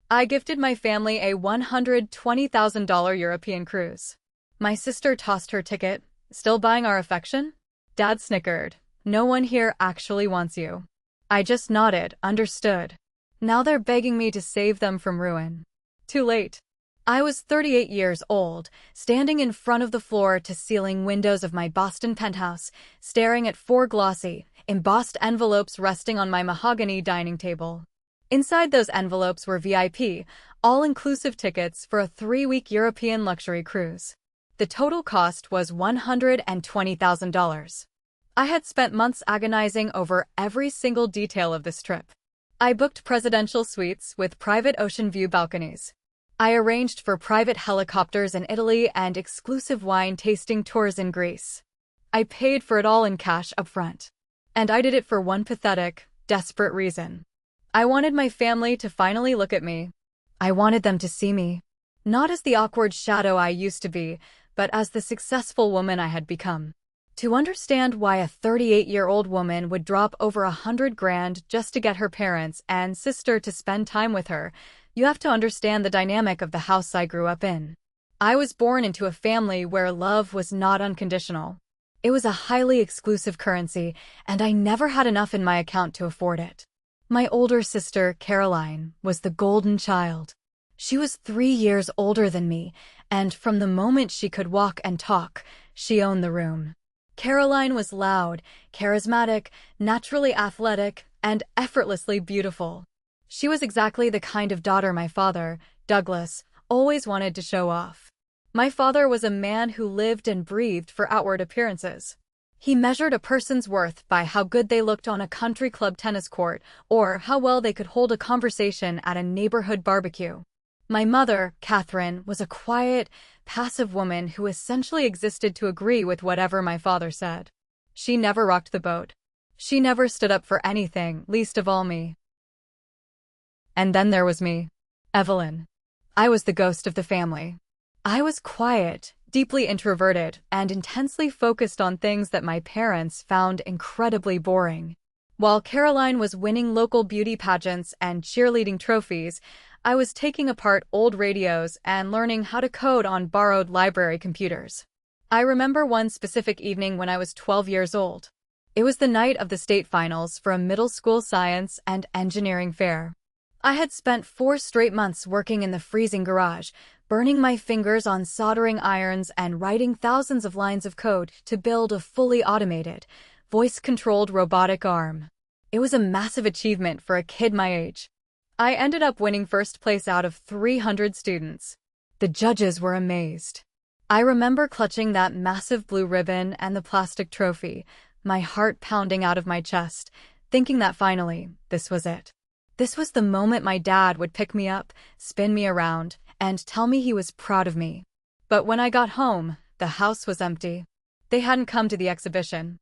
I gifted my family a $120,000 European cruise. My sister tossed her ticket. Still buying our affection? Dad snickered. No one here actually wants you. I just nodded, understood. Now they're begging me to save them from ruin. Too late. I was 38 years old, standing in front of the floor-to-ceiling windows of my Boston penthouse, staring at 4 glossy, embossed envelopes resting on my mahogany dining table. Inside those envelopes were VIP, all-inclusive tickets for a 3-week European luxury cruise. The total cost was $120,000. I had spent months agonizing over every single detail of this trip. I booked presidential suites with private ocean view balconies. I arranged for private helicopters in Italy and exclusive wine tasting tours in Greece. I paid for it all in cash up front. And I did it for one pathetic, desperate reason. I wanted my family to finally look at me. I wanted them to see me, not as the awkward shadow I used to be, but as the successful woman I had become. To understand why a 38-year-old woman would drop over $100,000 just to get her parents and sister to spend time with her, you have to understand the dynamic of the house I grew up in. I was born into a family where love was not unconditional. It was a highly exclusive currency, and I never had enough in my account to afford it. My older sister, Caroline, was the golden child. She was 3 years older than me, and from the moment she could walk and talk, she owned the room. Caroline was loud, charismatic, naturally athletic, and effortlessly beautiful. She was exactly the kind of daughter my father, Douglas, always wanted to show off. My father was a man who lived and breathed for outward appearances. He measured a person's worth by how good they looked on a country club tennis court or how well they could hold a conversation at a neighborhood barbecue. My mother, Catherine, was a quiet, passive woman who essentially existed to agree with whatever my father said. She never rocked the boat. She never stood up for anything, least of all me. And then there was me, Evelyn. I was the ghost of the family. I was quiet, deeply introverted, and intensely focused on things that my parents found incredibly boring. While Caroline was winning local beauty pageants and cheerleading trophies, I was taking apart old radios and learning how to code on borrowed library computers. I remember one specific evening when I was 12 years old. It was the night of the state finals for a middle school science and engineering fair. I had spent 4 straight months working in the freezing garage, burning my fingers on soldering irons and writing thousands of lines of code to build a fully automated, voice-controlled robotic arm. It was a massive achievement for a kid my age. I ended up winning first place out of 300 students. The judges were amazed. I remember clutching that massive blue ribbon and the plastic trophy, my heart pounding out of my chest, thinking that finally, this was it. This was the moment my dad would pick me up, spin me around, and tell me he was proud of me. But when I got home, the house was empty. They hadn't come to the exhibition.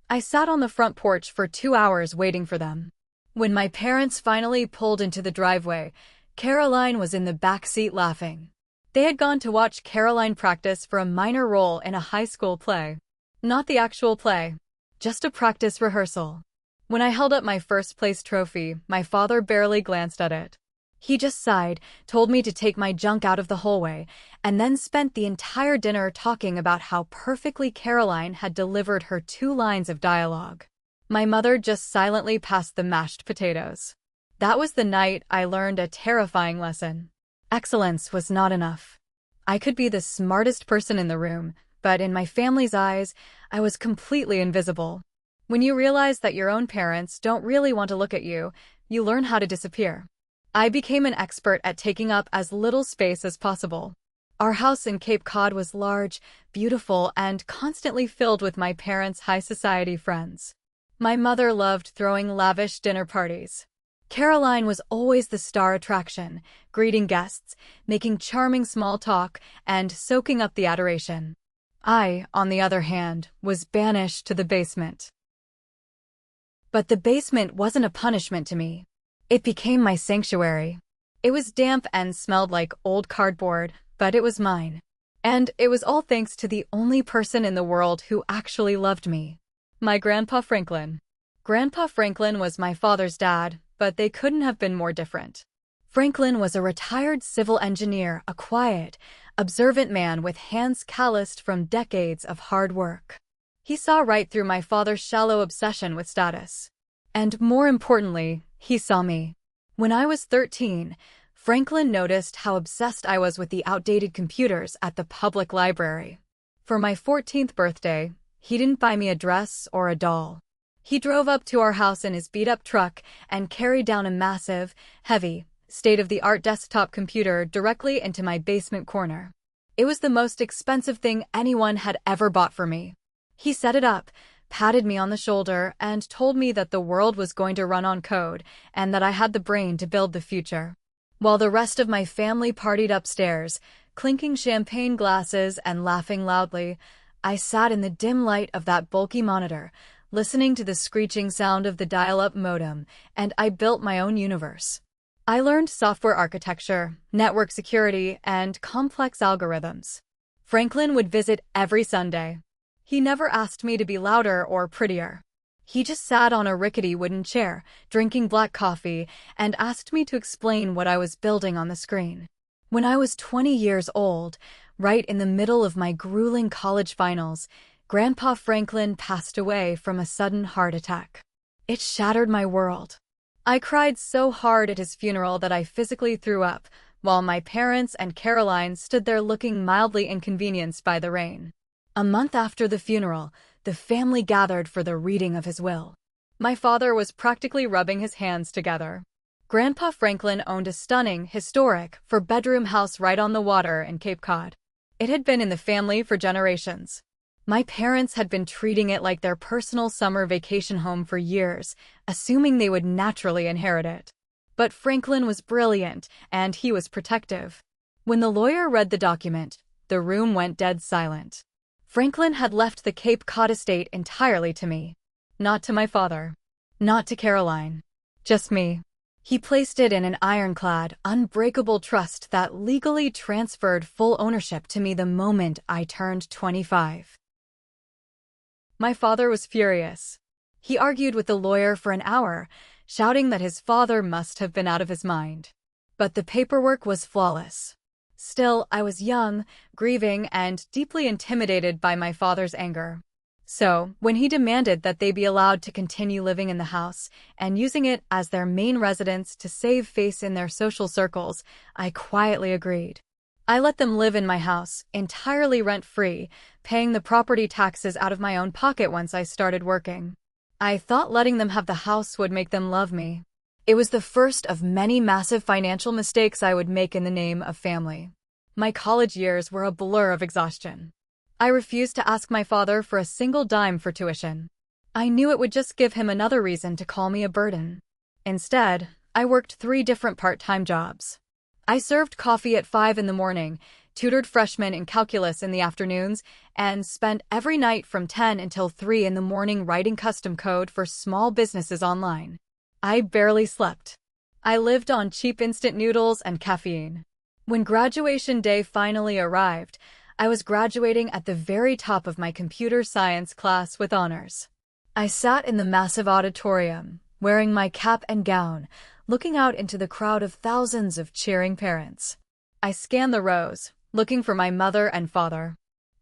I sat on the front porch for 2 hours waiting for them. When my parents finally pulled into the driveway, Caroline was in the back seat laughing. They had gone to watch Caroline practice for a minor role in a high school play. Not the actual play, just a practice rehearsal. When I held up my first place trophy, my father barely glanced at it. He just sighed, told me to take my junk out of the hallway, and then spent the entire dinner talking about how perfectly Caroline had delivered her 2 lines of dialogue. My mother just silently passed the mashed potatoes. That was the night I learned a terrifying lesson. Excellence was not enough. I could be the smartest person in the room, but in my family's eyes, I was completely invisible. When you realize that your own parents don't really want to look at you, you learn how to disappear. I became an expert at taking up as little space as possible. Our house in Cape Cod was large, beautiful, and constantly filled with my parents' high society friends. My mother loved throwing lavish dinner parties. Caroline was always the star attraction, greeting guests, making charming small talk, and soaking up the adoration. I, on the other hand, was banished to the basement. But the basement wasn't a punishment to me. It became my sanctuary. It was damp and smelled like old cardboard, but it was mine. And it was all thanks to the only person in the world who actually loved me. My Grandpa Franklin. Grandpa Franklin was my father's dad, but they couldn't have been more different. Franklin was a retired civil engineer, a quiet, observant man with hands calloused from decades of hard work. He saw right through my father's shallow obsession with status. And more importantly, he saw me. When I was 13, Franklin noticed how obsessed I was with the outdated computers at the public library. For my 14th birthday, he didn't buy me a dress or a doll. He drove up to our house in his beat-up truck and carried down a massive, heavy, state-of-the-art desktop computer directly into my basement corner. It was the most expensive thing anyone had ever bought for me. He set it up, patted me on the shoulder, and told me that the world was going to run on code and that I had the brain to build the future. While the rest of my family partied upstairs, clinking champagne glasses and laughing loudly, I sat in the dim light of that bulky monitor, listening to the screeching sound of the dial-up modem, and I built my own universe. I learned software architecture, network security, and complex algorithms. Franklin would visit every Sunday. He never asked me to be louder or prettier. He just sat on a rickety wooden chair, drinking black coffee, and asked me to explain what I was building on the screen. When I was 20 years old, right in the middle of my grueling college finals, Grandpa Franklin passed away from a sudden heart attack. It shattered my world. I cried so hard at his funeral that I physically threw up, while my parents and Caroline stood there looking mildly inconvenienced by the rain. A month after the funeral, the family gathered for the reading of his will. My father was practically rubbing his hands together. Grandpa Franklin owned a stunning, historic, four-bedroom house right on the water in Cape Cod. It had been in the family for generations. My parents had been treating it like their personal summer vacation home for years, assuming they would naturally inherit it. But Franklin was brilliant, and he was protective. When the lawyer read the document, the room went dead silent. Franklin had left the Cape Cod estate entirely to me. Not to my father. Not to Caroline. Just me. He placed it in an ironclad, unbreakable trust that legally transferred full ownership to me the moment I turned 25. My father was furious. He argued with the lawyer for an hour, shouting that his father must have been out of his mind. But the paperwork was flawless. Still, I was young, grieving, and deeply intimidated by my father's anger. So, when he demanded that they be allowed to continue living in the house and using it as their main residence to save face in their social circles, I quietly agreed. I let them live in my house, entirely rent-free, paying the property taxes out of my own pocket once I started working. I thought letting them have the house would make them love me. It was the first of many massive financial mistakes I would make in the name of family. My college years were a blur of exhaustion. I refused to ask my father for a single dime for tuition. I knew it would just give him another reason to call me a burden. Instead, I worked 3 different part-time jobs. I served coffee at 5 in the morning, tutored freshmen in calculus in the afternoons, and spent every night from 10 until 3 in the morning writing custom code for small businesses online. I barely slept. I lived on cheap instant noodles and caffeine. When graduation day finally arrived, I was graduating at the very top of my computer science class with honors. I sat in the massive auditorium, wearing my cap and gown, looking out into the crowd of thousands of cheering parents. I scanned the rows, looking for my mother and father.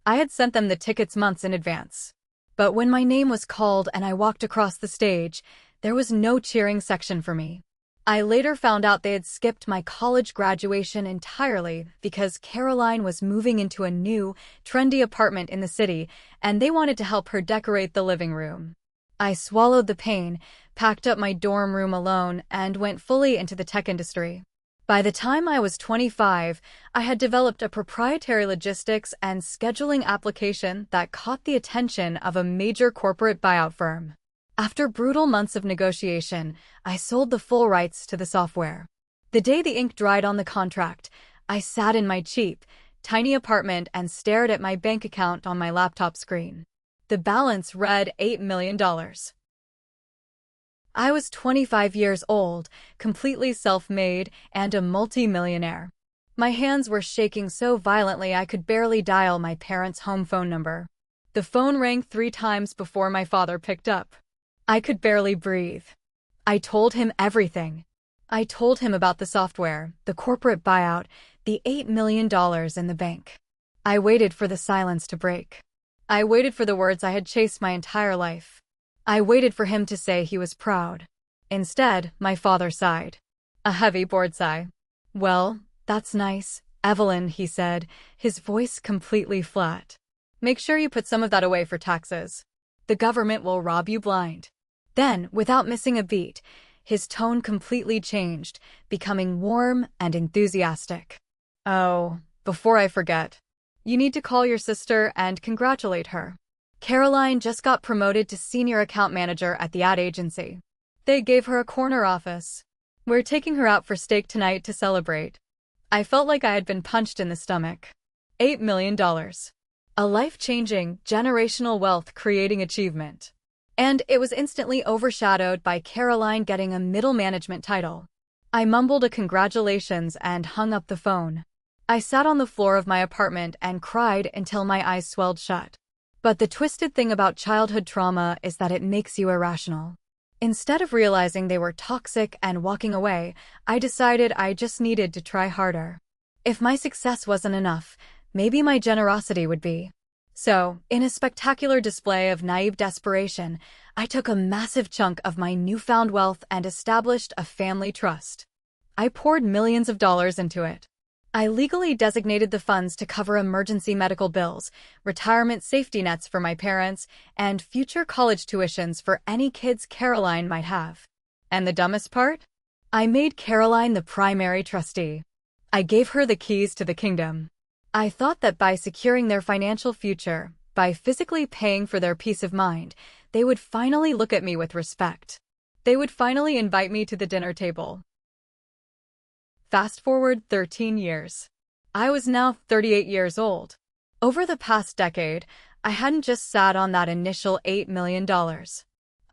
I had sent them the tickets months in advance. But when my name was called and I walked across the stage, there was no cheering section for me. I later found out they had skipped my college graduation entirely because Caroline was moving into a new, trendy apartment in the city, and they wanted to help her decorate the living room. I swallowed the pain, packed up my dorm room alone, and went fully into the tech industry. By the time I was 25, I had developed a proprietary logistics and scheduling application that caught the attention of a major corporate buyout firm. After brutal months of negotiation, I sold the full rights to the software. The day the ink dried on the contract, I sat in my cheap, tiny apartment and stared at my bank account on my laptop screen. The balance read $8 million. I was 25 years old, completely self-made, and a multi-millionaire. My hands were shaking so violently I could barely dial my parents' home phone number. The phone rang 3 times before my father picked up. I could barely breathe. I told him everything. I told him about the software, the corporate buyout, the $8 million in the bank. I waited for the silence to break. I waited for the words I had chased my entire life. I waited for him to say he was proud. Instead, my father sighed. A heavy, bored sigh. "Well, that's nice, Evelyn," he said, his voice completely flat. "Make sure you put some of that away for taxes. The government will rob you blind." Then, without missing a beat, his tone completely changed, becoming warm and enthusiastic. "Oh, before I forget, you need to call your sister and congratulate her. Caroline just got promoted to senior account manager at the ad agency. They gave her a corner office. We're taking her out for steak tonight to celebrate." I felt like I had been punched in the stomach. $8 million. A life-changing, generational wealth-creating achievement. And it was instantly overshadowed by Caroline getting a middle management title. I mumbled a congratulations and hung up the phone. I sat on the floor of my apartment and cried until my eyes swelled shut. But the twisted thing about childhood trauma is that it makes you irrational. Instead of realizing they were toxic and walking away, I decided I just needed to try harder. If my success wasn't enough, maybe my generosity would be. So, in a spectacular display of naive desperation, I took a massive chunk of my newfound wealth and established a family trust. I poured millions of dollars into it. I legally designated the funds to cover emergency medical bills, retirement safety nets for my parents, and future college tuitions for any kids Caroline might have. And the dumbest part? I made Caroline the primary trustee. I gave her the keys to the kingdom. I thought that by securing their financial future, by physically paying for their peace of mind, they would finally look at me with respect. They would finally invite me to the dinner table. Fast forward 13 years. I was now 38 years old. Over the past decade, I hadn't just sat on that initial $8 million.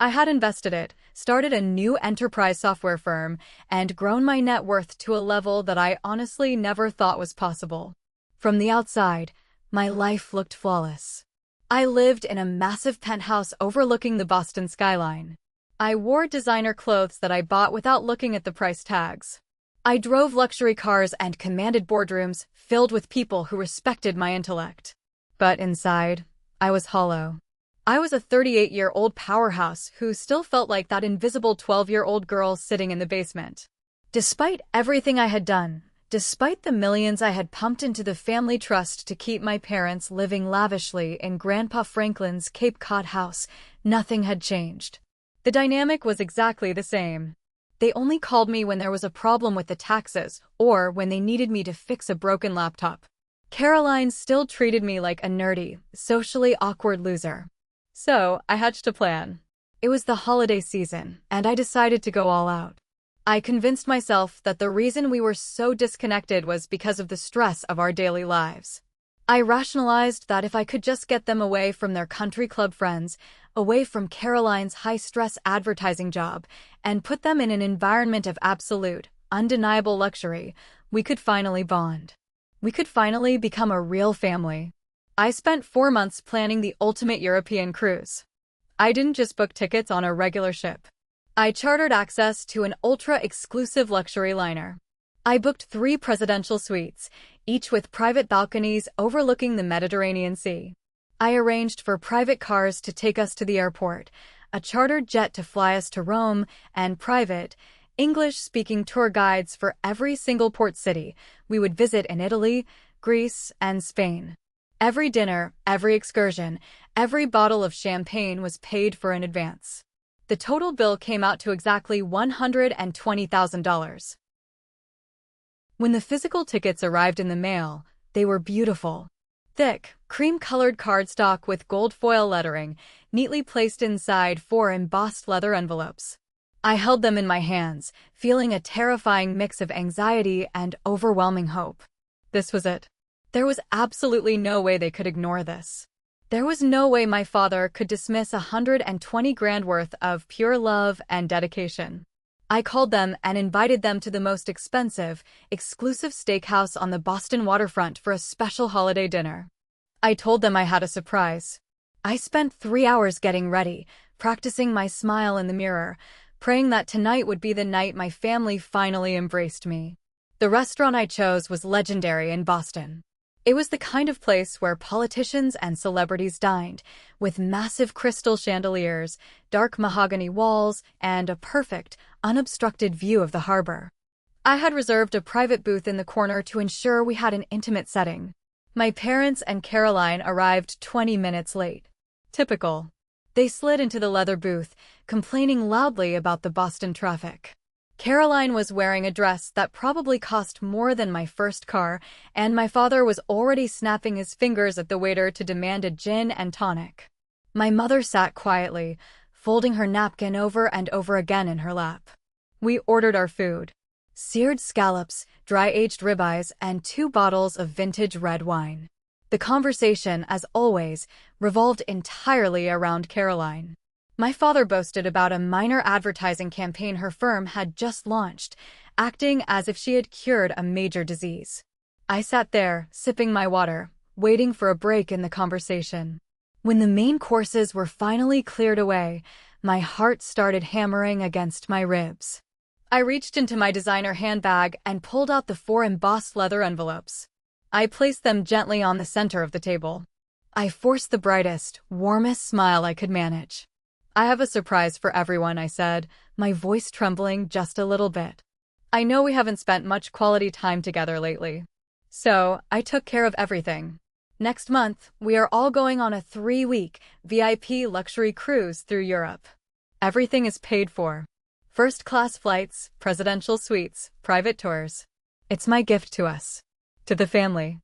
I had invested it, started a new enterprise software firm, and grown my net worth to a level that I honestly never thought was possible. From the outside, my life looked flawless. I lived in a massive penthouse overlooking the Boston skyline. I wore designer clothes that I bought without looking at the price tags. I drove luxury cars and commanded boardrooms filled with people who respected my intellect. But inside, I was hollow. I was a 38-year-old powerhouse who still felt like that invisible 12-year-old girl sitting in the basement. Despite everything I had done, despite the millions I had pumped into the family trust to keep my parents living lavishly in Grandpa Franklin's Cape Cod house, nothing had changed. The dynamic was exactly the same. They only called me when there was a problem with the taxes or when they needed me to fix a broken laptop. Caroline still treated me like a nerdy, socially awkward loser. So, I hatched a plan. It was the holiday season, and I decided to go all out. I convinced myself that the reason we were so disconnected was because of the stress of our daily lives. I rationalized that if I could just get them away from their country club friends, away from Caroline's high-stress advertising job, and put them in an environment of absolute, undeniable luxury, we could finally bond. We could finally become a real family. I spent 4 months planning the ultimate European cruise. I didn't just book tickets on a regular ship. I chartered access to an ultra-exclusive luxury liner. I booked 3 presidential suites, each with private balconies overlooking the Mediterranean Sea. I arranged for private cars to take us to the airport, a chartered jet to fly us to Rome, and private, English-speaking tour guides for every single port city we would visit in Italy, Greece, and Spain. Every dinner, every excursion, every bottle of champagne was paid for in advance. The total bill came out to exactly $120,000. When the physical tickets arrived in the mail, they were beautiful. Thick, cream-colored cardstock with gold foil lettering, neatly placed inside 4 embossed leather envelopes. I held them in my hands, feeling a terrifying mix of anxiety and overwhelming hope. This was it. There was absolutely no way they could ignore this. There was no way my father could dismiss $120,000 worth of pure love and dedication. I called them and invited them to the most expensive, exclusive steakhouse on the Boston waterfront for a special holiday dinner. I told them I had a surprise. I spent 3 hours getting ready, practicing my smile in the mirror, praying that tonight would be the night my family finally embraced me. The restaurant I chose was legendary in Boston. It was the kind of place where politicians and celebrities dined, with massive crystal chandeliers, dark mahogany walls, and a perfect, unobstructed view of the harbor. I had reserved a private booth in the corner to ensure we had an intimate setting. My parents and Caroline arrived 20 minutes late. Typical. They slid into the leather booth, complaining loudly about the Boston traffic. Caroline was wearing a dress that probably cost more than my first car, and my father was already snapping his fingers at the waiter to demand a gin and tonic. My mother sat quietly, folding her napkin over and over again in her lap. We ordered our food: seared scallops, dry-aged ribeyes, and 2 bottles of vintage red wine. The conversation, as always, revolved entirely around Caroline. My father boasted about a minor advertising campaign her firm had just launched, acting as if she had cured a major disease. I sat there, sipping my water, waiting for a break in the conversation. When the main courses were finally cleared away, my heart started hammering against my ribs. I reached into my designer handbag and pulled out the 4 embossed leather envelopes. I placed them gently on the center of the table. I forced the brightest, warmest smile I could manage. "I have a surprise for everyone," I said, my voice trembling just a little bit. "I know we haven't spent much quality time together lately. So, I took care of everything. Next month, we are all going on a 3-week VIP luxury cruise through Europe. Everything is paid for. First-class flights, presidential suites, private tours. It's my gift to us. To the family."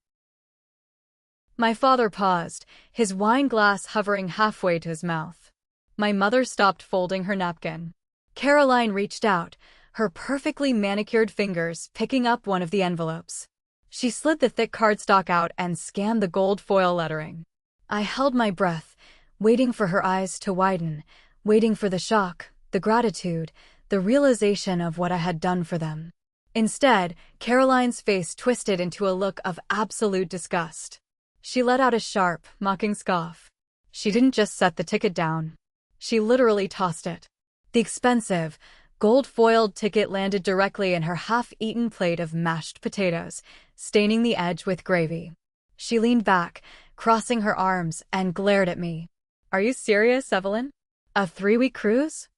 My father paused, his wine glass hovering halfway to his mouth. My mother stopped folding her napkin. Caroline reached out, her perfectly manicured fingers picking up one of the envelopes. She slid the thick cardstock out and scanned the gold foil lettering. I held my breath, waiting for her eyes to widen, waiting for the shock, the gratitude, the realization of what I had done for them. Instead, Caroline's face twisted into a look of absolute disgust. She let out a sharp, mocking scoff. She didn't just set the ticket down. She literally tossed it. The expensive, gold-foiled ticket landed directly in her half-eaten plate of mashed potatoes, staining the edge with gravy. She leaned back, crossing her arms, and glared at me. "Are you serious, Evelyn? A 3-week cruise?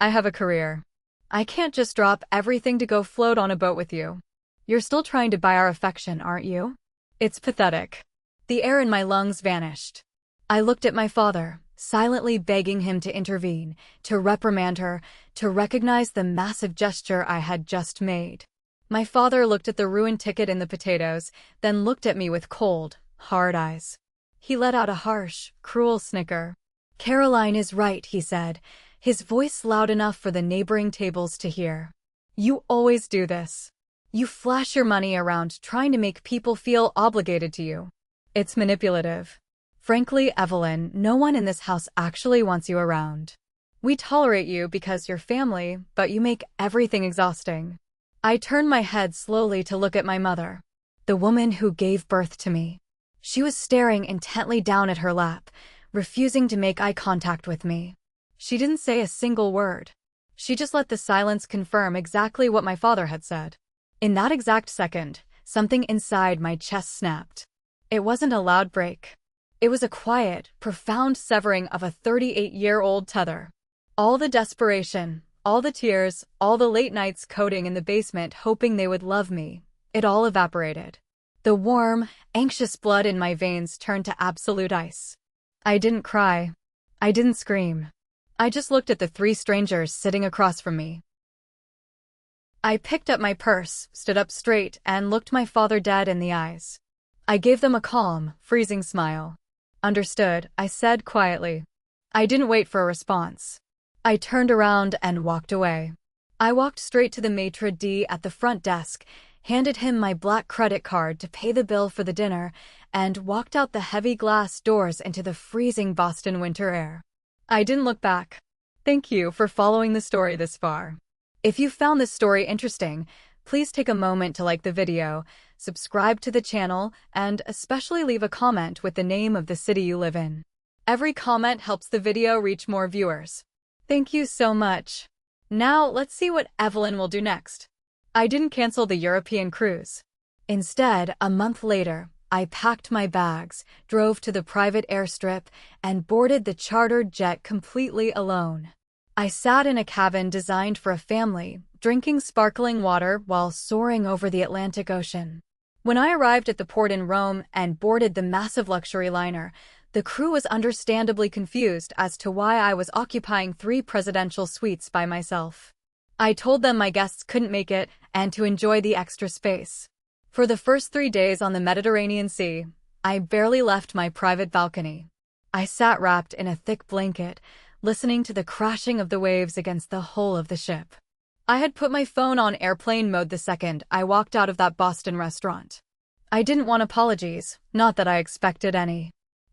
I have a career. I can't just drop everything to go float on a boat with you. You're still trying to buy our affection, aren't you?" It's pathetic. The air in my lungs vanished. I looked at my father, silently begging him to intervene, to reprimand her, to recognize the massive gesture I had just made. My father looked at the ruined ticket in the potatoes, then looked at me with cold, hard eyes. He let out a harsh, cruel snicker. "Caroline is right," he said, his voice loud enough for the neighboring tables to hear. "You always do this. You flash your money around trying to make people feel obligated to you. It's manipulative. Frankly, Evelyn, no one in this house actually wants you around. We tolerate you because you're family, but you make everything exhausting." I turned my head slowly to look at my mother, the woman who gave birth to me. She was staring intently down at her lap, refusing to make eye contact with me. She didn't say a single word. She just let the silence confirm exactly what my father had said. In that exact second, something inside my chest snapped. It wasn't a loud break. It was a quiet, profound severing of a 38-year-old tether. All the desperation, all the tears, all the late nights coding in the basement hoping they would love me, it all evaporated. The warm, anxious blood in my veins turned to absolute ice. I didn't cry. I didn't scream. I just looked at the 3 strangers sitting across from me. I picked up my purse, stood up straight, and looked my father dead in the eyes. I gave them a calm, freezing smile. "Understood," I said quietly. I didn't wait for a response. I turned around and walked away. I walked straight to the maitre d' at the front desk, handed him my black credit card to pay the bill for the dinner, and walked out the heavy glass doors into the freezing Boston winter air. I didn't look back. Thank you for following the story this far. If you found this story interesting, please take a moment to like the video, subscribe to the channel, and especially leave a comment with the name of the city you live in. Every comment helps the video reach more viewers. Thank you so much. Now, let's see what Evelyn will do next. I didn't cancel the European cruise. Instead, a month later, I packed my bags, drove to the private airstrip, and boarded the chartered jet completely alone. I sat in a cabin designed for a family, drinking sparkling water while soaring over the Atlantic Ocean. When I arrived at the port in Rome and boarded the massive luxury liner, the crew was understandably confused as to why I was occupying 3 presidential suites by myself. I told them my guests couldn't make it and to enjoy the extra space. For the first 3 days on the Mediterranean Sea, I barely left my private balcony. I sat wrapped in a thick blanket, listening to the crashing of the waves against the hull of the ship. I had put my phone on airplane mode the second I walked out of that Boston restaurant. I didn't want apologies, not that I expected any.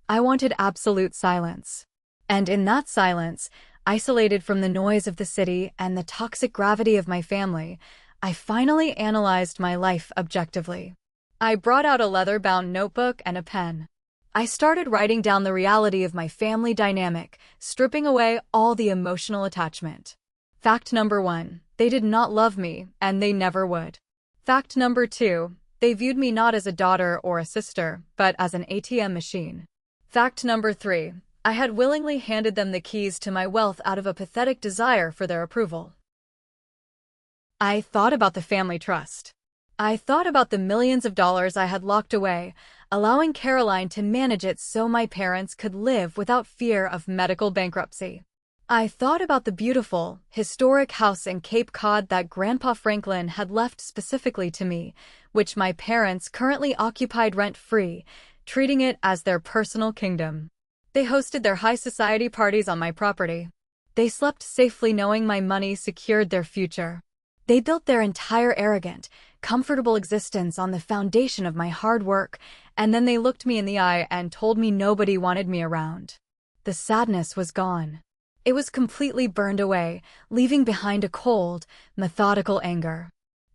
I wanted absolute silence. And in that silence, isolated from the noise of the city and the toxic gravity of my family, I finally analyzed my life objectively. I brought out a leather-bound notebook and a pen. I started writing down the reality of my family dynamic, stripping away all the emotional attachment. Fact number 1, they did not love me, and they never would. Fact number 2, they viewed me not as a daughter or a sister, but as an ATM machine. Fact number 3, I had willingly handed them the keys to my wealth out of a pathetic desire for their approval. I thought about the family trust. I thought about the millions of dollars I had locked away, allowing Caroline to manage it so my parents could live without fear of medical bankruptcy. I thought about the beautiful, historic house in Cape Cod that Grandpa Franklin had left specifically to me, which my parents currently occupied rent-free, treating it as their personal kingdom. They hosted their high society parties on my property. They slept safely knowing my money secured their future. They built their entire arrogant, comfortable existence on the foundation of my hard work, and then they looked me in the eye and told me nobody wanted me around. The sadness was gone. It was completely burned away, leaving behind a cold, methodical anger.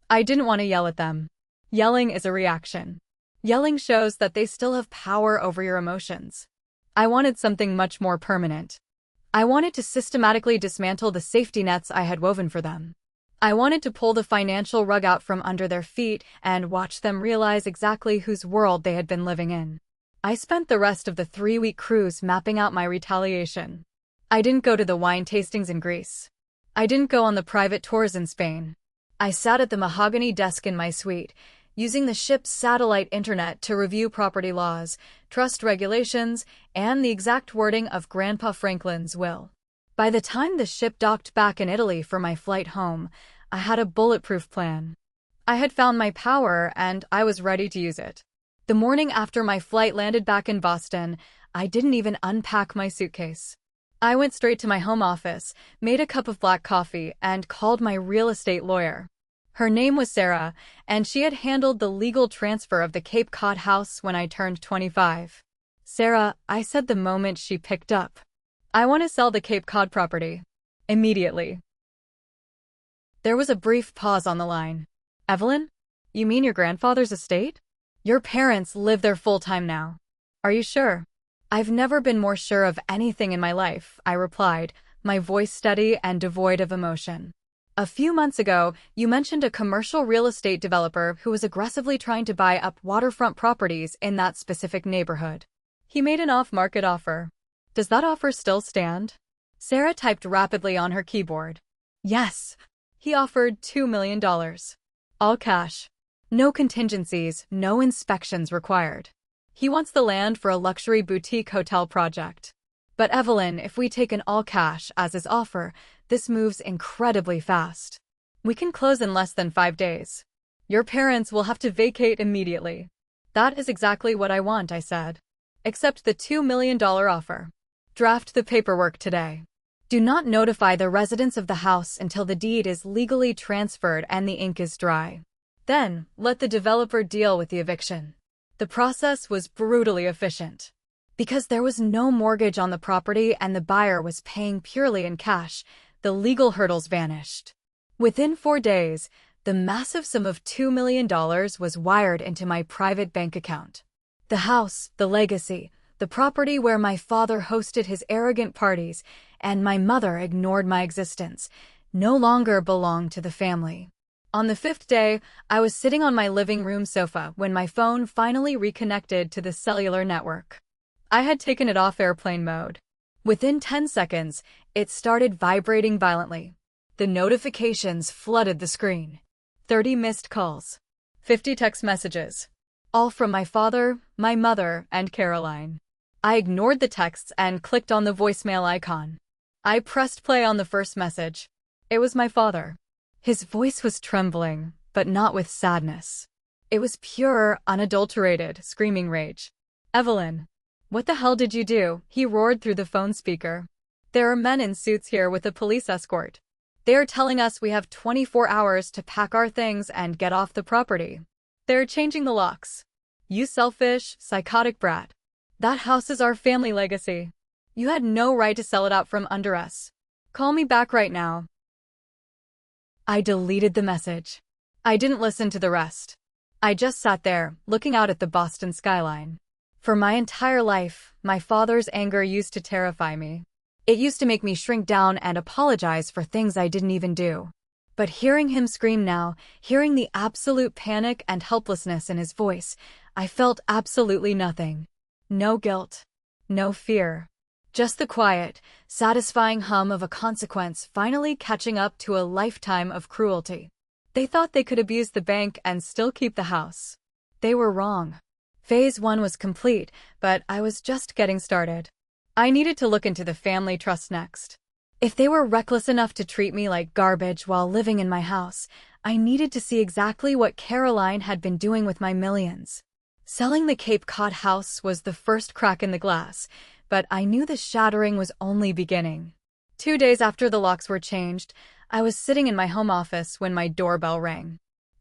I didn't want to yell at them. Yelling is a reaction. Yelling shows that they still have power over your emotions. I wanted something much more permanent. I wanted to systematically dismantle the safety nets I had woven for them. I wanted to pull the financial rug out from under their feet and watch them realize exactly whose world they had been living in. I spent the rest of the 3-week cruise mapping out my retaliation. I didn't go to the wine tastings in Greece. I didn't go on the private tours in Spain. I sat at the mahogany desk in my suite, using the ship's satellite internet to review property laws, trust regulations, and the exact wording of Grandpa Franklin's will. By the time the ship docked back in Italy for my flight home, I had a bulletproof plan. I had found my power, and I was ready to use it. The morning after my flight landed back in Boston, I didn't even unpack my suitcase. I went straight to my home office, made a cup of black coffee, and called my real estate lawyer. Her name was Sarah, and she had handled the legal transfer of the Cape Cod house when I turned 25. "Sarah," I said the moment she picked up, "I want to sell the Cape Cod property. Immediately." There was a brief pause on the line. "Evelyn? You mean your grandfather's estate? Your parents live there full-time now. Are you sure?" "I've never been more sure of anything in my life," I replied, my voice steady and devoid of emotion. "A few months ago, you mentioned a commercial real estate developer who was aggressively trying to buy up waterfront properties in that specific neighborhood. He made an off-market offer. Does that offer still stand?" Sarah typed rapidly on her keyboard. "Yes. He offered $2 million. All cash. No contingencies, no inspections required. He wants the land for a luxury boutique hotel project. But Evelyn, if we take an all-cash as his offer, this moves incredibly fast. We can close in less than 5 days. Your parents will have to vacate immediately." "That is exactly what I want," I said. "Accept the $2 million offer. Draft the paperwork today. Do not notify the residents of the house until the deed is legally transferred and the ink is dry. Then, let the developer deal with the eviction." The process was brutally efficient. Because there was no mortgage on the property and the buyer was paying purely in cash, the legal hurdles vanished. Within 4 days, the massive sum of $2 million was wired into my private bank account. The house, the legacy, the property where my father hosted his arrogant parties, and my mother ignored my existence, no longer belonged to the family. On the fifth day, I was sitting on my living room sofa when my phone finally reconnected to the cellular network. I had taken it off airplane mode. Within 10 seconds, it started vibrating violently. The notifications flooded the screen. 30 missed calls. 50 text messages. All from my father, my mother, and Caroline. I ignored the texts and clicked on the voicemail icon. I pressed play on the first message. It was my father. His voice was trembling, but not with sadness. It was pure, unadulterated, screaming rage. "Evelyn, what the hell did you do?" he roared through the phone speaker. "There are men in suits here with a police escort. They are telling us we have 24 hours to pack our things and get off the property. They're changing the locks. You selfish, psychotic brat. That house is our family legacy. You had no right to sell it out from under us. Call me back right now." I deleted the message. I didn't listen to the rest. I just sat there, looking out at the Boston skyline. For my entire life, my father's anger used to terrify me. It used to make me shrink down and apologize for things I didn't even do. But hearing him scream now, hearing the absolute panic and helplessness in his voice, I felt absolutely nothing. No guilt. No fear. Just the quiet, satisfying hum of a consequence finally catching up to a lifetime of cruelty. They thought they could abuse the bank and still keep the house. They were wrong. Phase 1 was complete, but I was just getting started. I needed to look into the family trust next. If they were reckless enough to treat me like garbage while living in my house, I needed to see exactly what Caroline had been doing with my millions. Selling the Cape Cod house was the first crack in the glass, but I knew the shattering was only beginning. 2 days after the locks were changed, I was sitting in my home office when my doorbell rang.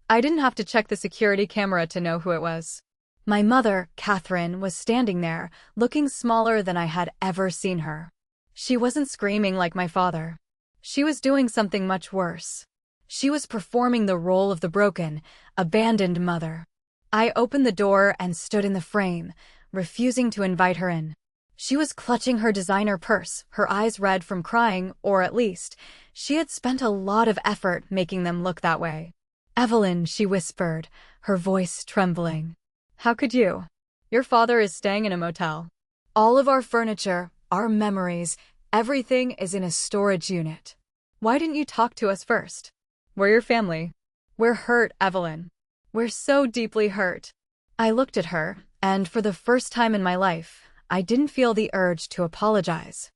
I didn't have to check the security camera to know who it was. My mother, Catherine, was standing there, looking smaller than I had ever seen her. She wasn't screaming like my father. She was doing something much worse. She was performing the role of the broken, abandoned mother. I opened the door and stood in the frame, refusing to invite her in. She was clutching her designer purse, her eyes red from crying, or at least, she had spent a lot of effort making them look that way. "Evelyn," she whispered, her voice trembling. "How could you? Your father is staying in a motel. All of our furniture, our memories, everything is in a storage unit. Why didn't you talk to us first? We're your family. We're hurt, Evelyn. We're so deeply hurt." I looked at her, and for the first time in my life, I didn't feel the urge to apologize.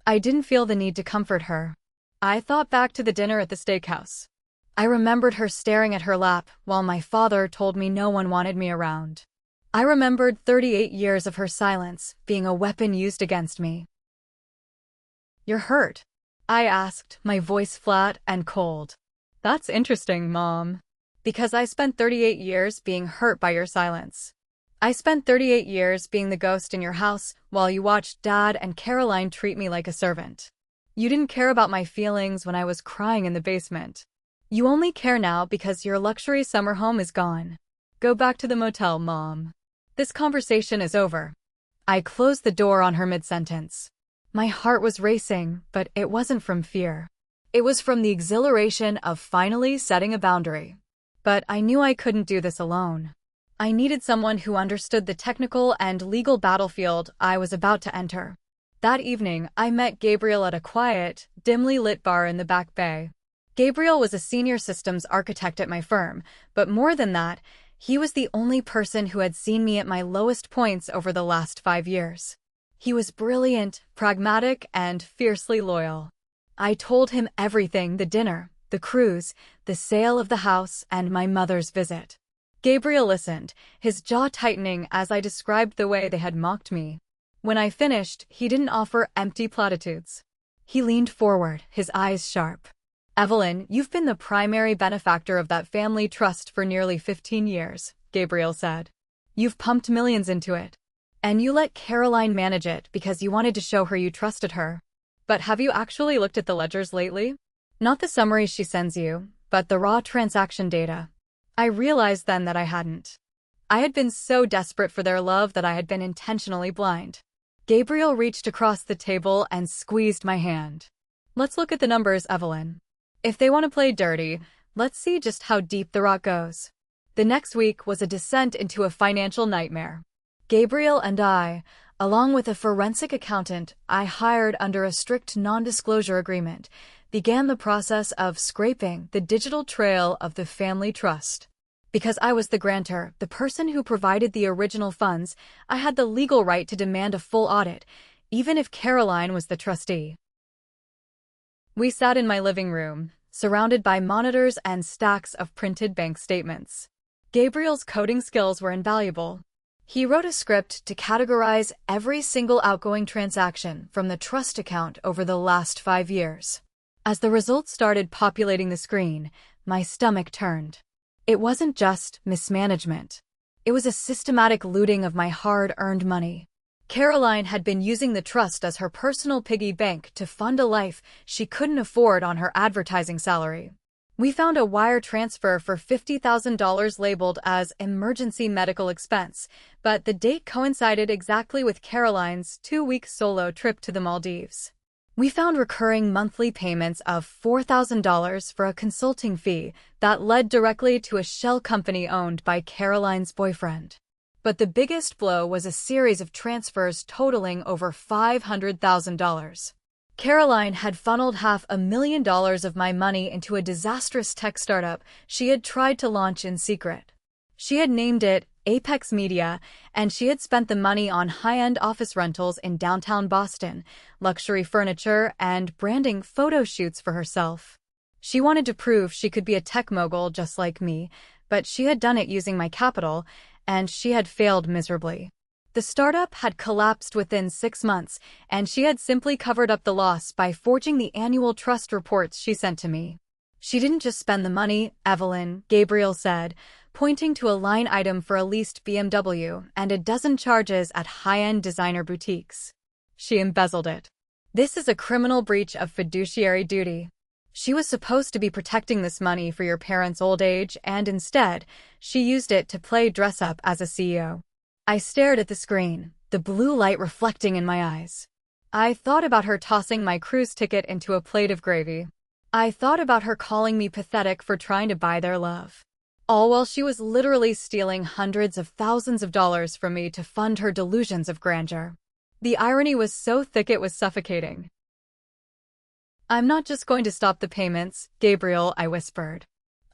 I didn't feel the need to comfort her. I thought back to the dinner at the steakhouse. I remembered her staring at her lap while my father told me no one wanted me around. I remembered 38 years of her silence being a weapon used against me. "You're hurt?" I asked, my voice flat and cold. "That's interesting, Mom. Because I spent 38 years being hurt by your silence. I spent 38 years being the ghost in your house while you watched Dad and Caroline treat me like a servant. You didn't care about my feelings when I was crying in the basement. You only care now because your luxury summer home is gone. Go back to the motel, Mom. This conversation is over." I closed the door on her mid-sentence. My heart was racing, but it wasn't from fear. It was from the exhilaration of finally setting a boundary. But I knew I couldn't do this alone. I needed someone who understood the technical and legal battlefield I was about to enter. That evening, I met Gabriel at a quiet, dimly lit bar in the Back Bay. Gabriel was a senior systems architect at my firm, but more than that, he was the only person who had seen me at my lowest points over the last 5 years. He was brilliant, pragmatic, and fiercely loyal. I told him everything: the dinner, the cruise, the sale of the house, and my mother's visit. Gabriel listened, his jaw tightening as I described the way they had mocked me. When I finished, he didn't offer empty platitudes. He leaned forward, his eyes sharp. "Evelyn, you've been the primary benefactor of that family trust for nearly 15 years, Gabriel said. "You've pumped millions into it. And you let Caroline manage it because you wanted to show her you trusted her. But have you actually looked at the ledgers lately? Not the summaries she sends you, but the raw transaction data." I realized then that I hadn't. I had been so desperate for their love that I had been intentionally blind. Gabriel reached across the table and squeezed my hand. "Let's look at the numbers, Evelyn. If they want to play dirty, let's see just how deep the rock goes. The next week was a descent into a financial nightmare. Gabriel and I, along with a forensic accountant I hired under a strict non-disclosure agreement, began the process of scraping the digital trail of the family trust. Because I was the grantor, the person who provided the original funds, I had the legal right to demand a full audit, even if Caroline was the trustee. We sat in my living room, surrounded by monitors and stacks of printed bank statements. Gabriel's coding skills were invaluable. He wrote a script to categorize every single outgoing transaction from the trust account over the last 5 years. As the results started populating the screen, my stomach turned. It wasn't just mismanagement. It was a systematic looting of my hard-earned money. Caroline had been using the trust as her personal piggy bank to fund a life she couldn't afford on her advertising salary. We found a wire transfer for $50,000 labeled as emergency medical expense, but the date coincided exactly with Caroline's 2-week solo trip to the Maldives. We found recurring monthly payments of $4,000 for a consulting fee that led directly to a shell company owned by Caroline's boyfriend. But the biggest blow was a series of transfers totaling over $500,000. Caroline had funneled $500,000 of my money into a disastrous tech startup she had tried to launch in secret. She had named it Apex Media, and she had spent the money on high-end office rentals in downtown Boston, luxury furniture, and branding photo shoots for herself. She wanted to prove she could be a tech mogul just like me, but she had done it using my capital, and she had failed miserably. The startup had collapsed within 6 months, and she had simply covered up the loss by forging the annual trust reports she sent to me. She didn't just spend the money, Evelyn, Gabriel said, pointing to a line item for a leased BMW and a dozen charges at high-end designer boutiques. She embezzled it. This is a criminal breach of fiduciary duty. She was supposed to be protecting this money for your parents' old age, and instead, she used it to play dress-up as a CEO. I stared at the screen, the blue light reflecting in my eyes. I thought about her tossing my cruise ticket into a plate of gravy. I thought about her calling me pathetic for trying to buy their love. All while she was literally stealing hundreds of thousands of dollars from me to fund her delusions of grandeur. The irony was so thick it was suffocating. "I'm not just going to stop the payments, Gabriel," I whispered.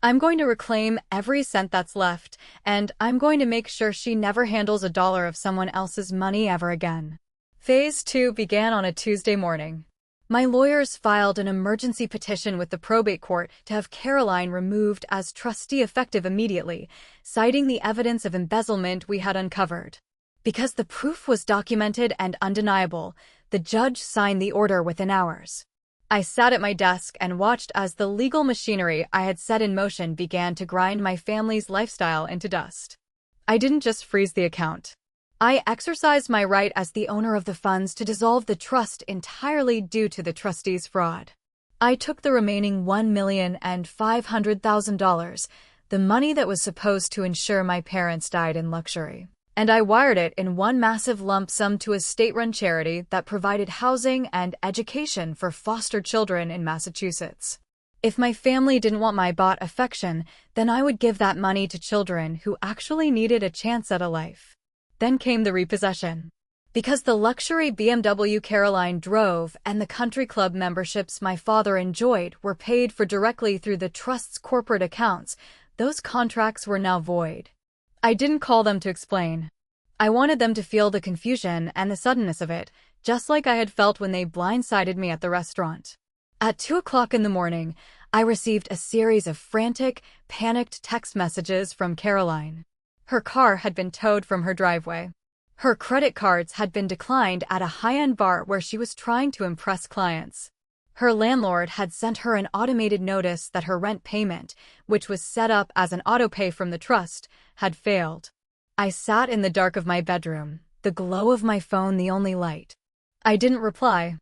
"I'm going to reclaim every cent that's left, and I'm going to make sure she never handles a dollar of someone else's money ever again." Phase 2 began on a Tuesday morning. My lawyers filed an emergency petition with the probate court to have Caroline removed as trustee effective immediately, citing the evidence of embezzlement we had uncovered. Because the proof was documented and undeniable, the judge signed the order within hours. I sat at my desk and watched as the legal machinery I had set in motion began to grind my family's lifestyle into dust. I didn't just freeze the account. I exercised my right as the owner of the funds to dissolve the trust entirely due to the trustee's fraud. I took the remaining $1,500,000, the money that was supposed to ensure my parents died in luxury, and I wired it in one massive lump sum to a state-run charity that provided housing and education for foster children in Massachusetts. If my family didn't want my bought affection, then I would give that money to children who actually needed a chance at a life. Then came the repossession. Because the luxury BMW Caroline drove and the country club memberships my father enjoyed were paid for directly through the trust's corporate accounts, those contracts were now void. I didn't call them to explain. I wanted them to feel the confusion and the suddenness of it, just like I had felt when they blindsided me at the restaurant. At 2 o'clock in the morning, I received a series of frantic, panicked text messages from Caroline. Her car had been towed from her driveway. Her credit cards had been declined at a high-end bar where she was trying to impress clients. Her landlord had sent her an automated notice that her rent payment, which was set up as an autopay from the trust, had failed. I sat in the dark of my bedroom, the glow of my phone the only light. I didn't reply.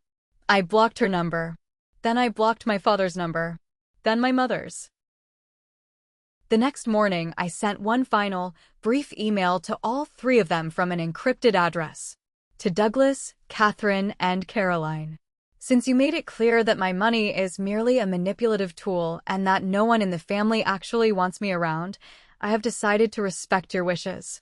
I blocked her number. Then I blocked my father's number. Then my mother's. The next morning, I sent one final, brief email to all 3 of them from an encrypted address. To Douglas, Catherine, and Caroline. Since you made it clear that my money is merely a manipulative tool and that no one in the family actually wants me around, I have decided to respect your wishes.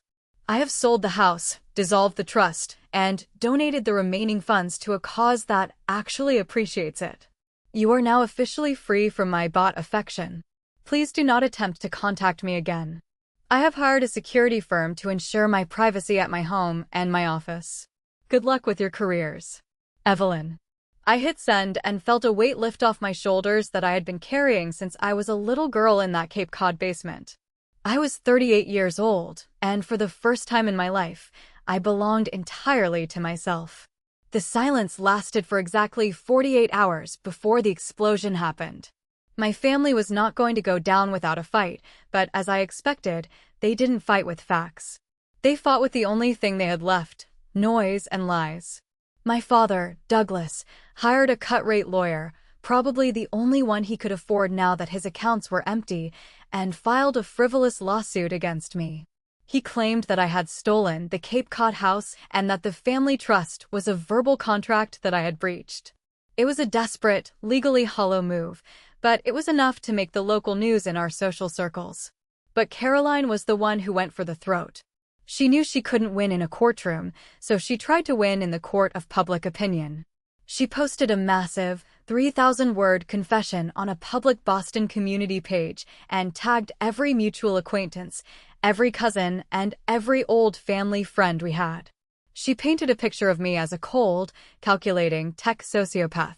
I have sold the house, dissolved the trust, and donated the remaining funds to a cause that actually appreciates it. You are now officially free from my bought affection. Please do not attempt to contact me again. I have hired a security firm to ensure my privacy at my home and my office. Good luck with your careers. Evelyn. I hit send and felt a weight lift off my shoulders that I had been carrying since I was a little girl in that Cape Cod basement. I was 38 years old, and for the first time in my life, I belonged entirely to myself. The silence lasted for exactly 48 hours before the explosion happened. My family was not going to go down without a fight, but as I expected, they didn't fight with facts. They fought with the only thing they had left: noise and lies. My father, Douglas, hired a cut-rate lawyer, probably the only one he could afford now that his accounts were empty, and filed a frivolous lawsuit against me. He claimed that I had stolen the Cape Cod house and that the family trust was a verbal contract that I had breached. It was a desperate, legally hollow move, but it was enough to make the local news in our social circles. But Caroline was the one who went for the throat. She knew she couldn't win in a courtroom, so she tried to win in the court of public opinion. She posted a massive, 3,000-word confession on a public Boston community page and tagged every mutual acquaintance, every cousin, and every old family friend we had. She painted a picture of me as a cold, calculating tech sociopath.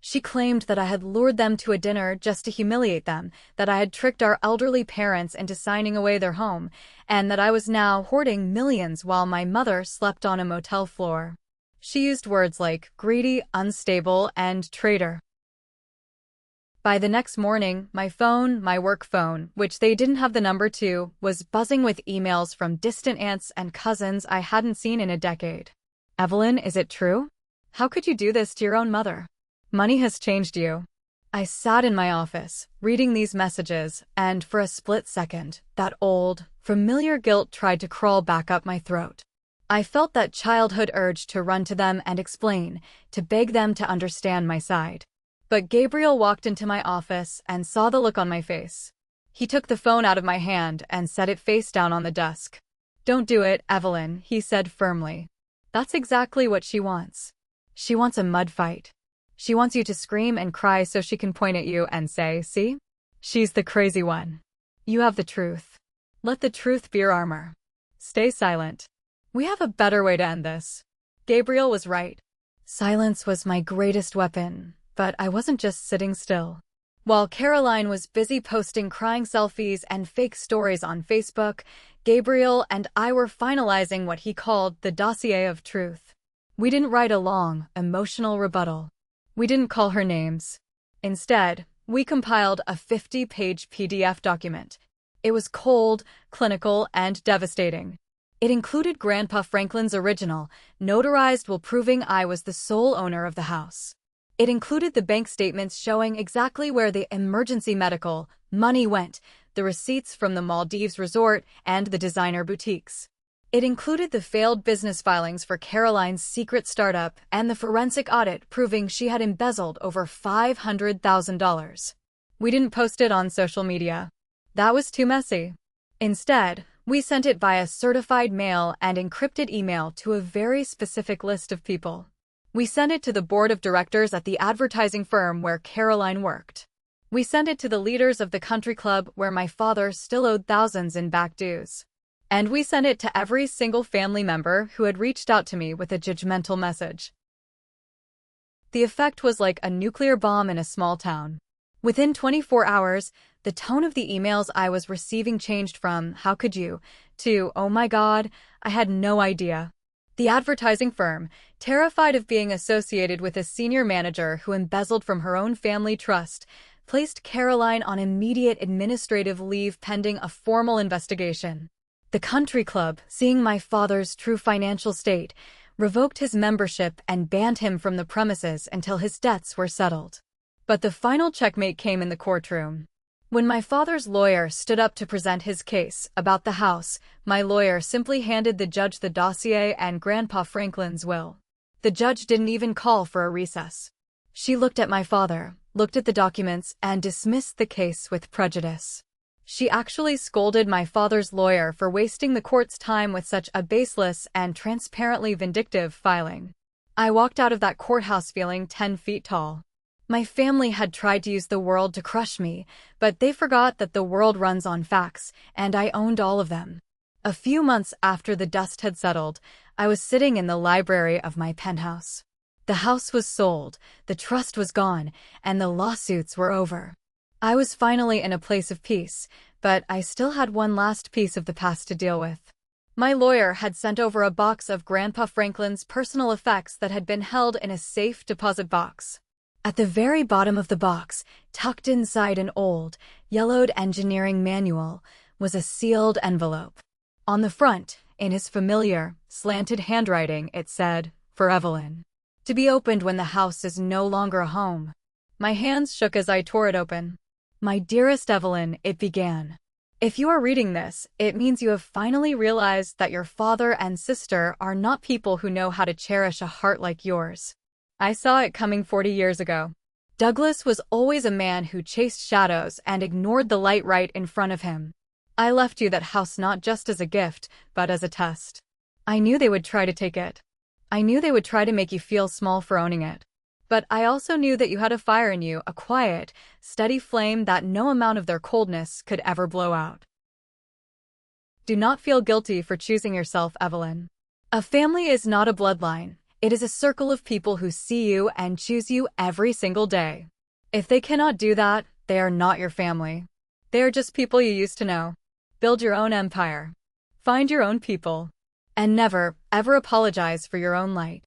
She claimed that I had lured them to a dinner just to humiliate them, that I had tricked our elderly parents into signing away their home, and that I was now hoarding millions while my mother slept on a motel floor. She used words like greedy, unstable, and traitor. By the next morning, my phone, my work phone, which they didn't have the number to, was buzzing with emails from distant aunts and cousins I hadn't seen in a decade. Evelyn, is it true? How could you do this to your own mother? Money has changed you. I sat in my office, reading these messages, and for a split second, that old, familiar guilt tried to crawl back up my throat. I felt that childhood urge to run to them and explain, to beg them to understand my side. But Gabriel walked into my office and saw the look on my face. He took the phone out of my hand and set it face down on the desk. "Don't do it, Evelyn," he said firmly. "That's exactly what she wants. She wants a mud fight. She wants you to scream and cry so she can point at you and say, 'See? She's the crazy one.' You have the truth. Let the truth be your armor. Stay silent. We have a better way to end this." Gabriel was right. Silence was my greatest weapon, but I wasn't just sitting still. While Caroline was busy posting crying selfies and fake stories on Facebook, Gabriel and I were finalizing what he called the dossier of truth. We didn't write a long, emotional rebuttal. We didn't call her names. Instead, we compiled a 50-page PDF document. It was cold, clinical, and devastating. It included Grandpa Franklin's original, notarized while proving I was the sole owner of the house. It included the bank statements showing exactly where the emergency medical money went, the receipts from the Maldives resort, and the designer boutiques. It included the failed business filings for Caroline's secret startup and the forensic audit proving she had embezzled over $500,000. We didn't post it on social media. That was too messy. Instead, we sent it via certified mail and encrypted email to a very specific list of people. We sent it to the board of directors at the advertising firm where Caroline worked. We sent it to the leaders of the country club where my father still owed thousands in back dues. And we sent it to every single family member who had reached out to me with a judgmental message. The effect was like a nuclear bomb in a small town. Within 24 hours, the tone of the emails I was receiving changed from, "How could you?" to, "Oh my God, I had no idea." The advertising firm, terrified of being associated with a senior manager who embezzled from her own family trust, placed Caroline on immediate administrative leave pending a formal investigation. The country club, seeing my father's true financial state, revoked his membership and banned him from the premises until his debts were settled. But the final checkmate came in the courtroom. When my father's lawyer stood up to present his case about the house, my lawyer simply handed the judge the dossier and Grandpa Franklin's will. The judge didn't even call for a recess. She looked at my father, looked at the documents, and dismissed the case with prejudice. She actually scolded my father's lawyer for wasting the court's time with such a baseless and transparently vindictive filing. I walked out of that courthouse feeling 10 feet tall. My family had tried to use the world to crush me, but they forgot that the world runs on facts, and I owned all of them. A few months after the dust had settled, I was sitting in the library of my penthouse. The house was sold, the trust was gone, and the lawsuits were over. I was finally in a place of peace, but I still had one last piece of the past to deal with. My lawyer had sent over a box of Grandpa Franklin's personal effects that had been held in a safe deposit box. At the very bottom of the box, tucked inside an old, yellowed engineering manual, was a sealed envelope. On the front, in his familiar, slanted handwriting, it said, "For Evelyn. To be opened when the house is no longer a home." My hands shook as I tore it open. "My dearest Evelyn," it began. "If you are reading this, it means you have finally realized that your father and sister are not people who know how to cherish a heart like yours. I saw it coming 40 years ago. Douglas was always a man who chased shadows and ignored the light right in front of him. I left you that house not just as a gift, but as a test. I knew they would try to take it. I knew they would try to make you feel small for owning it. But I also knew that you had a fire in you, a quiet, steady flame that no amount of their coldness could ever blow out. Do not feel guilty for choosing yourself, Evelyn. A family is not a bloodline. It is a circle of people who see you and choose you every single day. If they cannot do that, they are not your family. They are just people you used to know. Build your own empire. Find your own people. And never, ever apologize for your own light.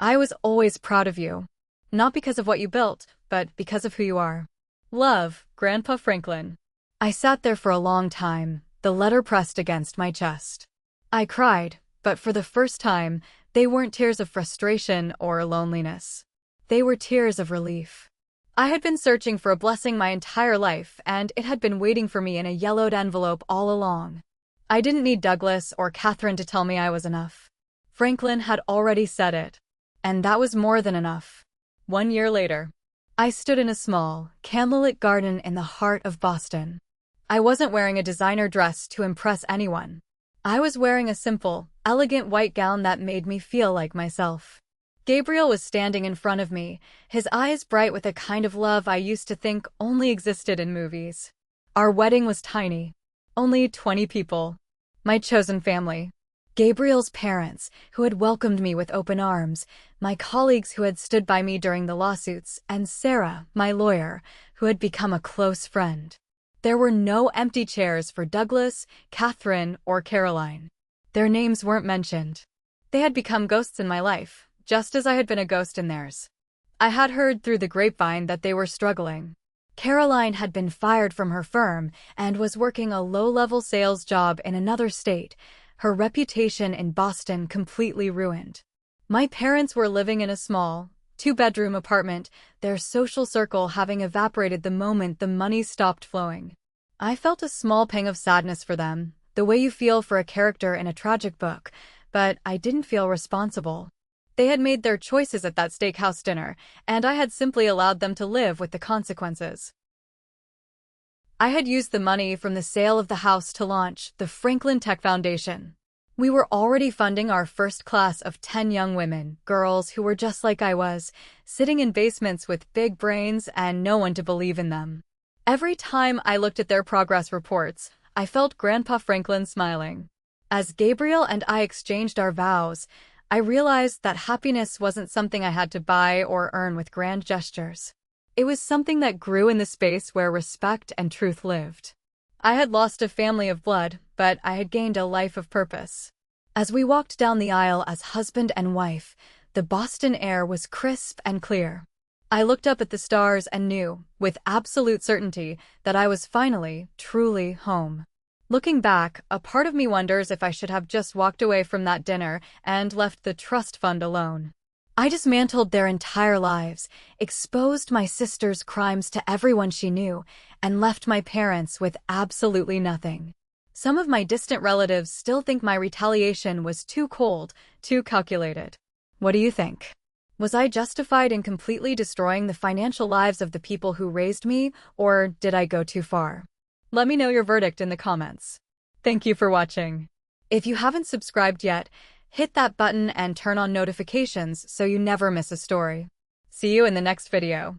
I was always proud of you. Not because of what you built, but because of who you are. Love, Grandpa Franklin." I sat there for a long time, the letter pressed against my chest. I cried, but for the first time, they weren't tears of frustration or loneliness. They were tears of relief. I had been searching for a blessing my entire life, and it had been waiting for me in a yellowed envelope all along. I didn't need Douglas or Catherine to tell me I was enough. Franklin had already said it. And that was more than enough. 1 year later, I stood in a small, candlelit garden in the heart of Boston. I wasn't wearing a designer dress to impress anyone. I was wearing a simple, elegant white gown that made me feel like myself. Gabriel was standing in front of me, his eyes bright with a kind of love I used to think only existed in movies. Our wedding was tiny. Only 20 people. My chosen family. Gabriel's parents, who had welcomed me with open arms, my colleagues who had stood by me during the lawsuits, and Sarah, my lawyer, who had become a close friend. There were no empty chairs for Douglas, Catherine, or Caroline. Their names weren't mentioned. They had become ghosts in my life, just as I had been a ghost in theirs. I had heard through the grapevine that they were struggling. Caroline had been fired from her firm and was working a low-level sales job in another state, her reputation in Boston completely ruined. My parents were living in a small, 2-bedroom apartment, their social circle having evaporated the moment the money stopped flowing. I felt a small pang of sadness for them, the way you feel for a character in a tragic book, but I didn't feel responsible. They had made their choices at that steakhouse dinner, and I had simply allowed them to live with the consequences. I had used the money from the sale of the house to launch the Franklin Tech Foundation. We were already funding our first class of 10 young women, girls who were just like I was, sitting in basements with big brains and no one to believe in them. Every time I looked at their progress reports, I felt Grandpa Franklin smiling. As Gabriel and I exchanged our vows, I realized that happiness wasn't something I had to buy or earn with grand gestures. It was something that grew in the space where respect and truth lived. I had lost a family of blood, but I had gained a life of purpose. As we walked down the aisle as husband and wife, the Boston air was crisp and clear. I looked up at the stars and knew, with absolute certainty, that I was finally, truly home. Looking back, a part of me wonders if I should have just walked away from that dinner and left the trust fund alone. I dismantled their entire lives, exposed my sister's crimes to everyone she knew, and left my parents with absolutely nothing. Some of my distant relatives still think my retaliation was too cold, too calculated. What do you think? Was I justified in completely destroying the financial lives of the people who raised me, or did I go too far? Let me know your verdict in the comments. Thank you for watching. If you haven't subscribed yet, hit that button and turn on notifications so you never miss a story. See you in the next video.